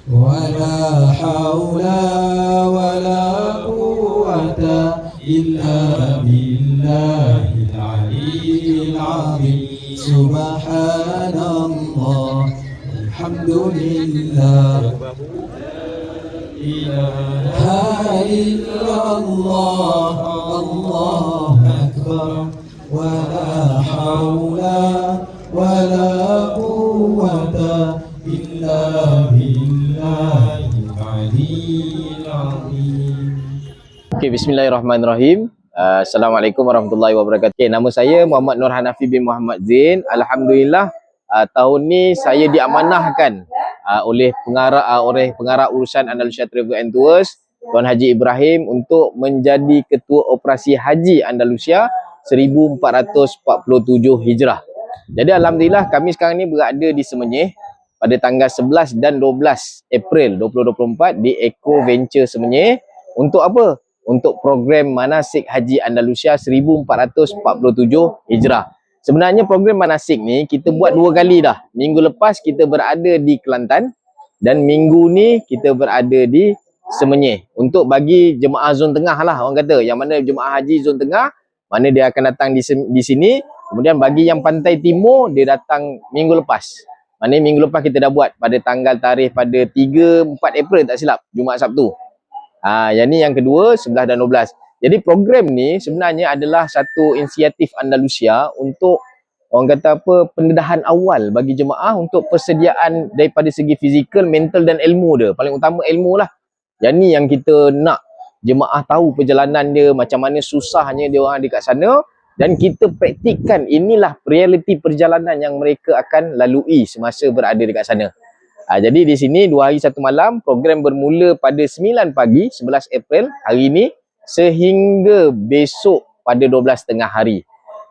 ولا حول ولا قوة إلا بالله العلي العظيم سبحان الله الحمد لله إله إلا الله الله أكبر ولا حول ولا قوة إلا بالله العلي العظيم. Okay, bismillahirrahmanirrahim. Assalamualaikum warahmatullahi wabarakatuh. Okay, nama saya Muhammad Nur Hanafi bin Muhammad Zain. Alhamdulillah, tahun ni saya diamanahkan oleh pengarah urusan Andalusia Travel and Tours Tuan Haji Ibrahim untuk menjadi ketua operasi Haji Andalusia 1447 Hijrah. Jadi alhamdulillah kami sekarang ni berada di Semenyih pada tanggal 11 dan 12 April 2024 di Eco Venture Semenyih. Untuk apa? Untuk program manasik Haji Andalusia 1447 Hijrah. Sebenarnya program manasik ni kita buat 2 kali dah. Minggu lepas kita berada di Kelantan dan minggu ni kita berada di Semenyih. Untuk bagi jemaah zon tengah lah orang kata. Yang mana jemaah haji zon tengah, mana dia akan datang di sini. Kemudian bagi yang pantai timur, dia datang minggu lepas. Maknanya minggu lepas kita dah buat pada tarikh pada 3-4 April tak silap, Jumaat Sabtu. Yang ni yang kedua, 11 dan 12. Jadi program ni sebenarnya adalah satu inisiatif Andalusia untuk orang kata apa, pendedahan awal bagi jemaah untuk persediaan daripada segi fizikal, mental dan ilmu dia. Paling utama ilmu lah. Yang ni yang kita nak jemaah tahu perjalanan dia, macam mana susahnya dia orang di kat sana. Dan kita praktikkan inilah realiti perjalanan yang mereka akan lalui semasa berada dekat sana. Jadi di sini 2 hari 1 malam, program bermula pada 9 pagi 11 April hari ini sehingga besok pada 12 tengah hari.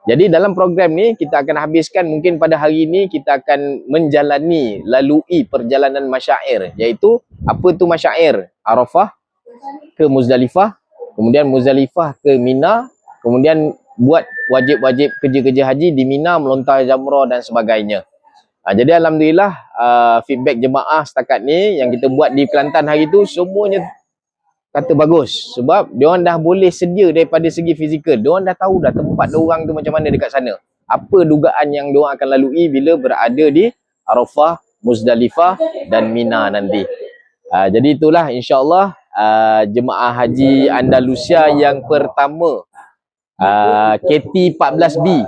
Jadi dalam program ni kita akan habiskan mungkin pada hari ini kita akan menjalani lalui perjalanan masyair, iaitu apa tu masyair? Arafah ke Muzdalifah, kemudian Muzdalifah ke Mina, kemudian buat wajib-wajib kerja-kerja haji di Mina, melontar jamrah dan sebagainya. Jadi alhamdulillah feedback jemaah setakat ni yang kita buat di Kelantan hari tu semuanya kata bagus, sebab diorang dah boleh sedia daripada segi fizikal. Diorang dah tahu dah tempat diorang tu macam mana dekat sana. Apa dugaan yang diorang akan lalui bila berada di Arafah, Muzdalifah dan Mina nanti. Jadi itulah insya-Allah jemaah haji Andalusia yang pertama, KT 14B,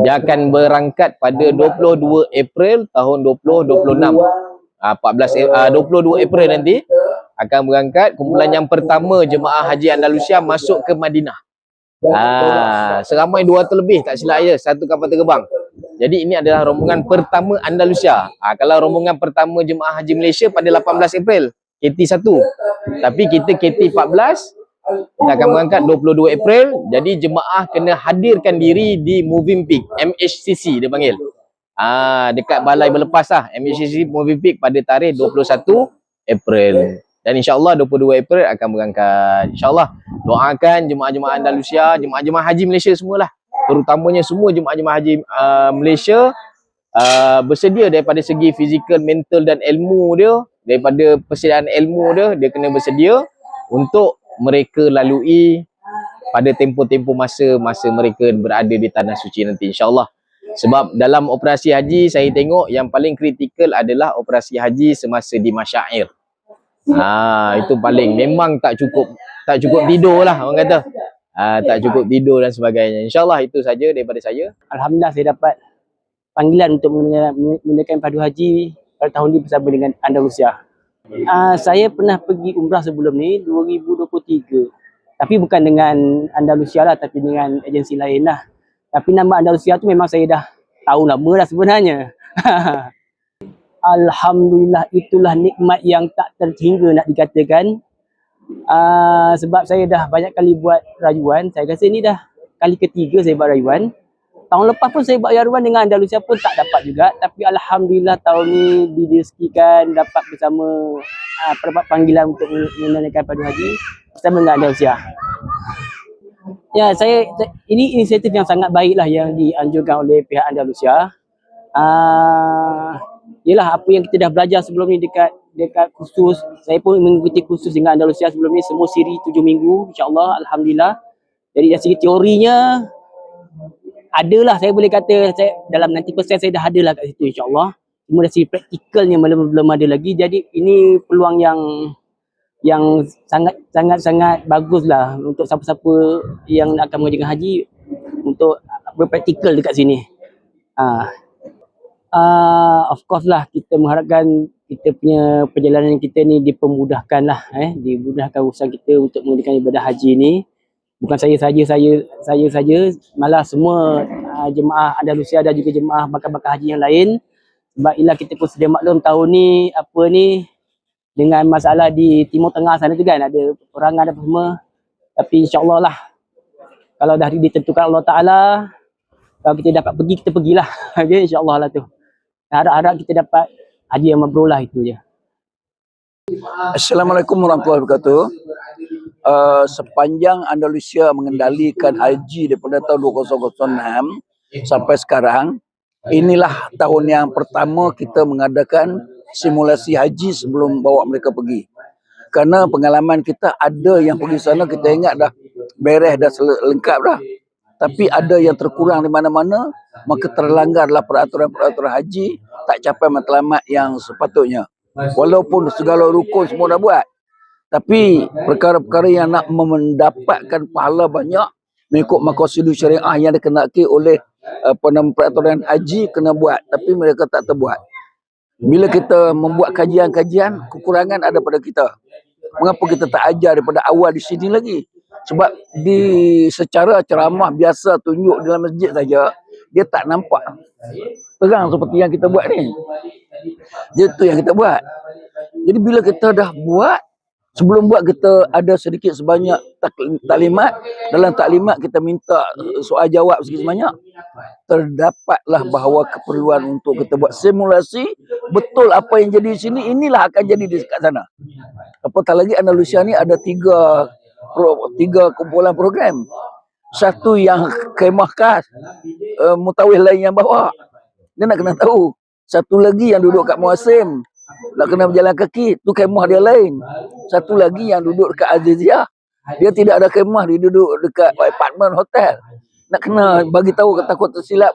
dia akan berangkat pada 22 April tahun 2026. 22 April nanti akan berangkat. Kumpulan yang pertama jemaah haji Andalusia masuk ke Madinah. Seramai 200 lebih tak silap ya, satu kapal terbang. Jadi ini adalah rombongan pertama Andalusia. Kalau rombongan pertama jemaah haji Malaysia pada 18 April, KT 1. Tapi kita KT 14 kita akan berangkat 22 April. Jadi jemaah kena hadirkan diri di Moving Peak, MHCC dia panggil. Dekat balai berlepas lah, MHCC Moving Peak pada tarikh 21 April. Dan insyaAllah 22 April akan berangkat. InsyaAllah doakan jemaah-jemaah Andalusia, jemaah-jemaah haji Malaysia semualah. Terutamanya semua jemaah-jemaah haji Malaysia bersedia daripada segi fizikal, mental dan ilmu dia. Daripada persediaan ilmu dia kena bersedia untuk mereka lalui pada tempoh-tempoh masa mereka berada di Tanah Suci nanti insyaAllah. Sebab dalam operasi haji saya tengok yang paling kritikal adalah operasi haji semasa di masyair. Itu paling memang tak cukup tidur lah orang kata. Tak cukup tidur dan sebagainya. InsyaAllah itu saja daripada saya. Alhamdulillah saya dapat panggilan untuk menunaikan padu haji pada tahun ini bersama dengan Andalusia. Saya pernah pergi umrah sebelum ni 2023. Tapi bukan dengan Andalusia lah, tapi dengan agensi lain lah. Tapi nama Andalusia tu memang saya dah tahu lama dah sebenarnya. Alhamdulillah, itulah nikmat yang tak terhingga nak dikatakan. Sebab saya dah banyak kali buat rayuan. Saya rasa ni dah kali ketiga saya buat rayuan. Tahun lepas pun saya buat rayuan dengan Andalusia pun tak dapat juga. Tapi alhamdulillah tahun ni direzekikan dapat bersama dapat panggilan untuk menunaikan padu haji bersama dengan Andalusia. Ya, ini inisiatif yang sangat baiklah yang dianjurkan oleh pihak Andalusia. Yelah apa yang kita dah belajar sebelum ni dekat kursus. Saya pun mengikuti kursus dengan Andalusia sebelum ni, semua siri 7 minggu insya-Allah, alhamdulillah. Jadi dari segi teorinya adalah, saya boleh kata saya dalam 90% saya dah adalah kat situ insya-Allah. Cuma dari segi praktikalnya belum ada lagi. Jadi ini peluang yang sangat baguslah untuk siapa-siapa yang akan mengerjakan haji untuk berpraktikal dekat sini. Of course lah kita mengharapkan kita punya perjalanan kita ni dipermudahkan lah, dimudahkan urusan kita untuk mengerjakan ibadah haji ni. Bukan saya saja, malah semua jemaah Andalusia dan juga jemaah bakal-bakal haji yang lain. Sebab ialah kita pun sedia maklum tahun ni dengan masalah di Timur Tengah sana tu kan, ada peperangan apa semua. Tapi insya-Allah lah, kalau dah ditentukan Allah Ta'ala, kalau kita dapat pergi, kita pergilah. Okay, insya-Allah lah tu. Harap-harap kita dapat haji yang mabrur lah, itu je. Assalamualaikum warahmatullahi wabarakatuh. Sepanjang Andalusia mengendalikan haji daripada tahun 2006 sampai sekarang, inilah tahun yang pertama kita mengadakan simulasi haji sebelum bawa mereka pergi. Kerana pengalaman kita, ada yang pergi sana kita ingat dah beres, dah lengkap dah. Tapi ada yang terkurang di mana-mana, maka terlanggarlah peraturan-peraturan haji, tak capai matlamat yang sepatutnya. Walaupun segala rukun semua dah buat, tapi perkara-perkara yang nak mendapatkan pahala banyak mengikut maqasidus syariah yang dikenaki oleh peraturan haji kena buat, tapi mereka tak terbuat. Bila kita membuat kajian-kajian, kekurangan ada pada kita. Mengapa kita tak ajar daripada awal di sini lagi? Sebab secara ceramah biasa tunjuk dalam masjid saja, dia tak nampak terang seperti yang kita buat ni. Itu yang kita buat. Jadi bila kita dah buat, sebelum buat kita ada sedikit sebanyak taklimat. Dalam taklimat kita minta soal jawab sedikit sebanyak. Terdapatlah bahawa keperluan untuk kita buat simulasi betul apa yang jadi di sini, inilah akan jadi di kat sana. Apatah lagi Andalusia ni ada tiga kumpulan program. Satu yang kemah khas, mutawif lain yang bawa. Dia nak kena tahu. Satu lagi yang duduk kat Muasim, nak kena berjalan kaki, tu kemah dia lain. Satu lagi yang duduk dekat Aziziyah, dia tidak ada kemah, dia duduk dekat apartment hotel. Nak kena bagi tahu, takut tersilap,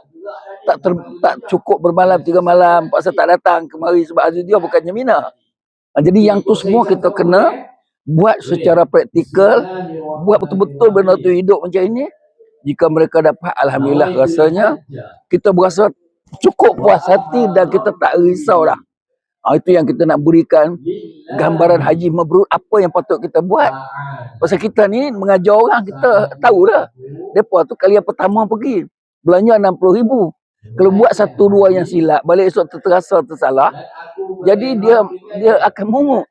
tak cukup bermalam 3 malam, pasal tak datang kemari sebab Aziziyah bukannya Mina. Jadi yang tu semua kita kena buat secara praktikal, buat betul-betul benda tu hidup macam ini. Jika mereka dapat, alhamdulillah, rasanya kita berasa cukup puas hati dan kita tak risau dah. Itu yang kita nak berikan gambaran haji mabrur, apa yang patut kita buat. Pasal kita ni mengajar orang, kita tahu dah. Mereka tu kali yang pertama pergi, belanja 60,000. Kalau buat 1-2 yang silap, balik esok terasa tersalah, jadi dia akan mungut.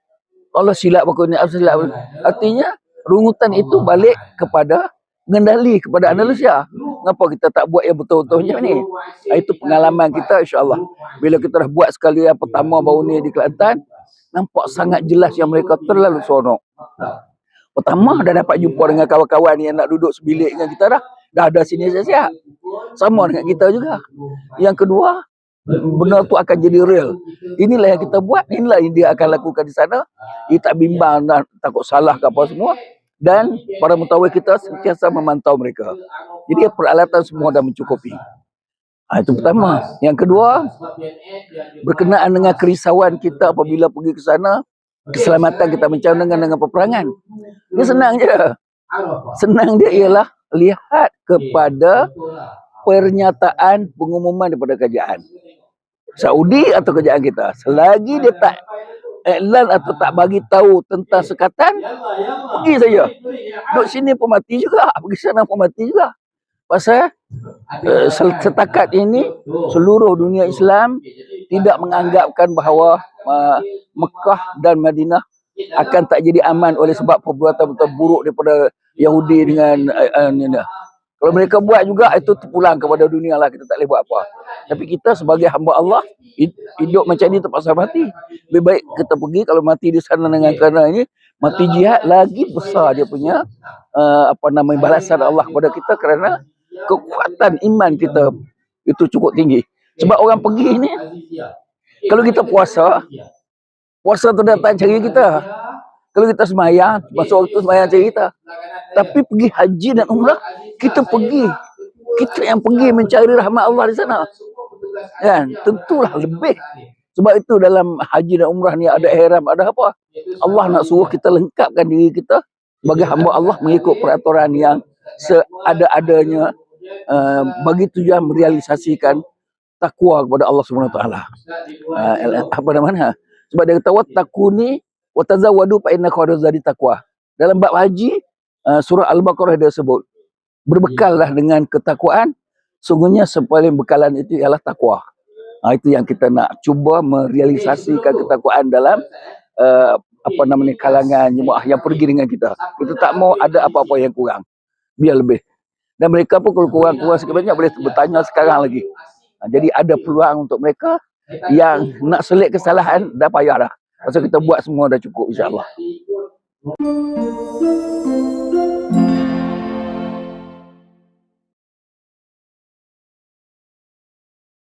Allah silap aku ni, silap. Artinya rungutan itu balik kepada mengendali kepada Andalusia. Kenapa kita tak buat yang betul-betul macam ni? Itu pengalaman kita, insya-Allah. Bila kita dah buat sekali yang pertama baru ni di Kelantan, nampak sangat jelas yang mereka terlalu seronok. Pertama, dah dapat jumpa dengan kawan-kawan yang nak duduk sebilik dengan kita dah. Dah ada sini siap-siap. Sama dengan kita juga. Yang kedua, benda tu akan jadi real. Inilah yang kita buat, inilah yang dia akan lakukan di sana. Dia tak bimbang dan takut salah ke apa semua. Dan para mutawif kita sentiasa memantau mereka. Jadi peralatan semua dah mencukupi. Itu pertama. Yang kedua, berkenaan dengan kerisauan kita apabila pergi ke sana, keselamatan kita macam dengan peperangan. Dia senang je. Senang dia ialah lihat kepada pernyataan pengumuman daripada kerajaan Saudi atau kerajaan kita. Selagi dia tak iklan atau tak bagi tahu tentang sekatan, pergi saja. Duduk sini pun mati juga, pergi sana pun mati juga. Pasal setakat ini seluruh dunia Islam tidak menganggapkan bahawa Mekah dan Madinah akan tak jadi aman oleh sebab perbuatan buruk daripada Yahudi dengan kalau mereka buat juga, itu terpulang kepada dunia lah, kita tak boleh buat apa. Tapi kita sebagai hamba Allah, hidup macam ni terpaksa mati. Lebih baik kita pergi, kalau mati di sana dengan kerana ini, mati jihad, lagi besar dia punya balasan Allah kepada kita kerana kekuatan iman kita itu cukup tinggi. Sebab orang pergi ni Kalau kita puasa, puasa tu datang cari kita. Kalau kita semayang, masuk waktu semayang cari kita. Tapi pergi haji dan umrah, kita pergi. Kita yang pergi mencari rahmat Allah di sana. Kan? Tentulah lebih. Sebab itu dalam haji dan umrah ni ada ihram, ada apa? Allah nak suruh kita lengkapkan diri kita sebagai hamba Allah mengikut peraturan yang seada-adanya, bagi tujuan merealisasikan takwa kepada Allah Subhanahu Wa Taala. Apa namanya? Sebab dia kata wattaquni wa tazawwadu fa inna khairaz zadi taqwa. Dalam bab haji, surah Al-Baqarah dia sebut, berbekallah dengan ketakwaan, sungguhnya sepaling bekalan itu ialah takwa. Itu yang kita nak cuba merealisasikan ketakwaan dalam kalangan jemaah yang pergi dengan kita. Kita tak mau ada apa-apa yang kurang, biar lebih. Dan mereka pun kalau kurang-kurang sikit banyak boleh bertanya sekarang lagi. Jadi ada peluang untuk mereka yang nak selit kesalahan, dah payah dah. Pasal kita buat semua dah cukup, insya-Allah.